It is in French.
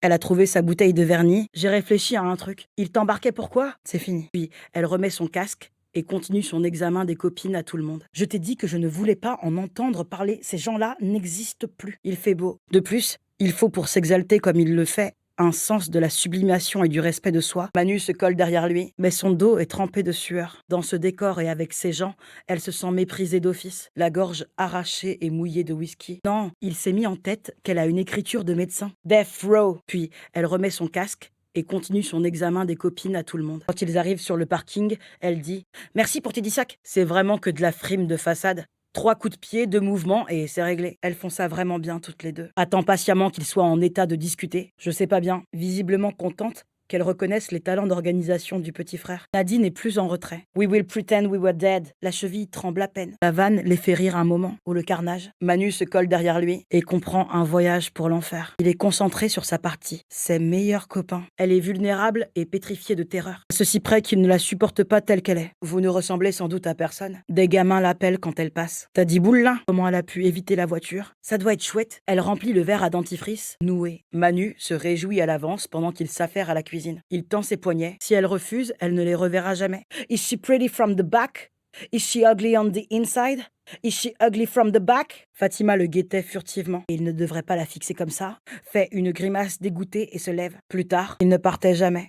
Elle a trouvé sa bouteille de vernis. J'ai réfléchi à un truc. Il t'embarquait pourquoi? C'est fini. Puis, elle remet son casque et continue son examen des copines à tout le monde. Je t'ai dit que je ne voulais pas en entendre parler. Ces gens-là n'existent plus. Il fait beau. De plus, il faut, pour s'exalter comme il le fait, un sens de la sublimation et du respect de soi. Manu se colle derrière lui, mais son dos est trempé de sueur. Dans ce décor et avec ces gens, elle se sent méprisée d'office, la gorge arrachée et mouillée de whisky. Non, il s'est mis en tête qu'elle a une écriture de médecin. Death Row. Puis, elle remet son casque et continue son examen des copines à tout le monde. Quand ils arrivent sur le parking, elle dit « Merci pour tes 10 sacs. C'est vraiment que de la frime de façade. 3 coups de pied, 2 mouvements et c'est réglé. » Elles font ça vraiment bien toutes les deux. Attends patiemment qu'ils soient en état de discuter. Je sais pas bien, visiblement contente qu'elle reconnaisse les talents d'organisation du petit frère. Nadine est plus en retrait. We will pretend we were dead. La cheville tremble à peine. La vanne les fait rire un moment. Ou le carnage. Manu se colle derrière lui et comprend un voyage pour l'enfer. Il est concentré sur sa partie. Ses meilleurs copains. Elle est vulnérable et pétrifiée de terreur. À ceci près qu'il ne la supporte pas telle qu'elle est. Vous ne ressemblez sans doute à personne. Des gamins l'appellent quand elle passe. T'as dit boule là? Comment elle a pu éviter la voiture? Ça doit être chouette. Elle remplit le verre à dentifrice, noué. Manu se réjouit à l'avance pendant qu'il s'affaire à la cuisine. Il tend ses poignets. Si elle refuse, elle ne les reverra jamais. Is she pretty from the back? Is she ugly on the inside? Is she ugly from the back? Fatima le guettait furtivement. Il ne devrait pas la fixer comme ça. Fait une grimace dégoûtée et se lève. Plus tard, il ne partait jamais.